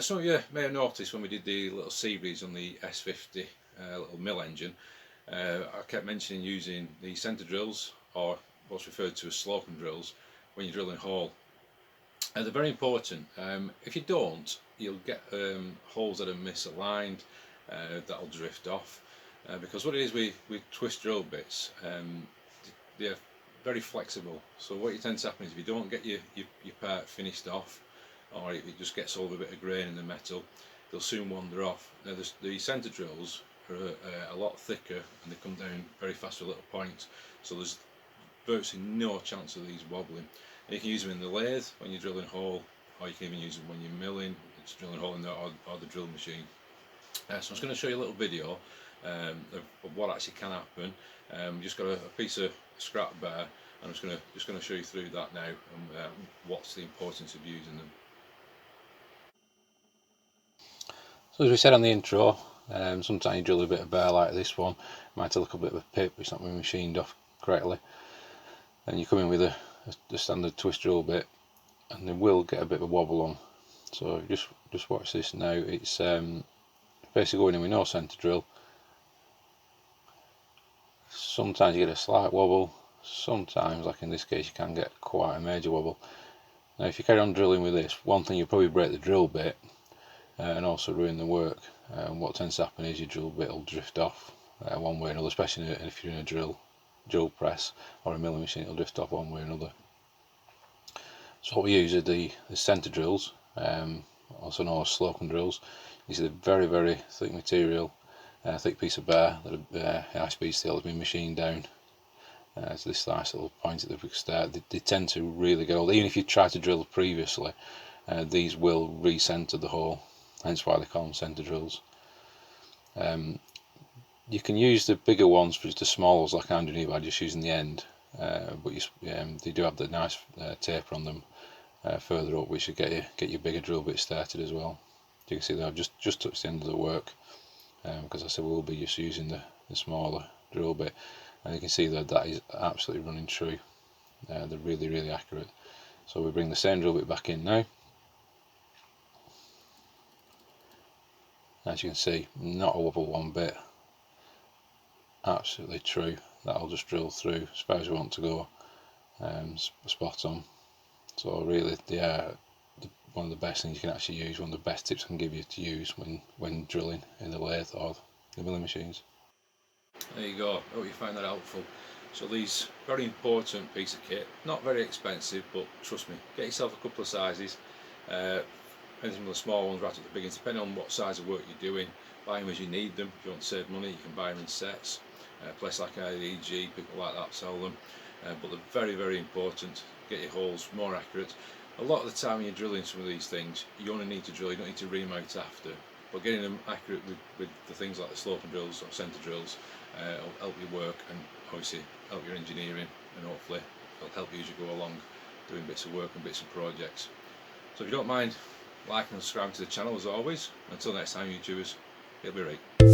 Some of you may have noticed when we did the little series on the S50 little mill engine, I kept mentioning using the centre drills, or what's referred to as Slocomb drills, when you're drilling a hole. They're very important. If you don't, you'll get holes that are misaligned, that'll drift off, because what it is with twist drill bits, they're very flexible. So what you tend to happen is if you don't get your part finished off, or if it just gets all a bit of grain in the metal, they'll soon wander off. Now the centre drills are a lot thicker and they come down very fast with little points, so there's virtually no chance of these wobbling. And you can use them in the lathe when you're drilling a hole, or you can even use them when you're milling, it's drilling a hole in there, or the drill machine. So I'm just going to show you a little video of what actually can happen. Just got a piece of scrap bar, and I'm just going to show you through that now, and what's the importance of using them. So as we said on the intro, sometimes you drill a bit of bar like this one, might have a little bit of a pip, it's not been machined off correctly, and you come in with the standard twist drill bit, and they will get a bit of a wobble on. So just watch this now. It's basically going in with no centre drill. Sometimes you get a slight wobble, sometimes, like in this case, you can get quite a major wobble. Now if you carry on drilling with this, one thing, you'll probably break the drill bit and also ruin the work. What tends to happen is your drill bit will drift off one way or another, especially if you're in a drill press or a milling machine, it'll drift off one way or another. So what we use are the centre drills, also known as Slocomb drills. These are very, very thick material, thick piece of bar that a high speed steel has been machined down to this nice little point at the big start. They tend to really get old. Even if you try to drill previously, these will re-centre the hole, hence why they call them centre drills. You can use the bigger ones for the small ones like I'm doing here by just using the end, but they do have the nice taper on them further up, which should get your bigger drill bit started as well. You can see that I've just touched the end of the work, because I said we'll be just using the smaller drill bit, and you can see that is absolutely running true. They're really, really accurate. So we bring the same drill bit back in now. As you can see, not a wobble one bit, absolutely true. That'll just drill through as far as we want to go, spot on. So really they are one of the best things you can actually use, one of the best tips I can give you to use when drilling in the lathe or the milling machines. There you go, I hope you find that helpful. So these, very important piece of kit, not very expensive, but trust me, get yourself a couple of sizes, anything from the small ones right up to the big ones, depending on what size of work you're doing. Buy them as you need them. If you want to save money, you can buy them in sets. Places like IEG, people like that sell them, but they're very, very important. Get your holes more accurate. A lot of the time when you're drilling some of these things, you only need to drill, you don't need to ream out after, but getting them accurate with the things like the Slocomb drills or centre drills will help you work, and obviously help your engineering, and hopefully it'll help you as you go along doing bits of work and bits of projects. So if you don't mind liking and subscribing to the channel as always, until next time YouTubers, it'll be right.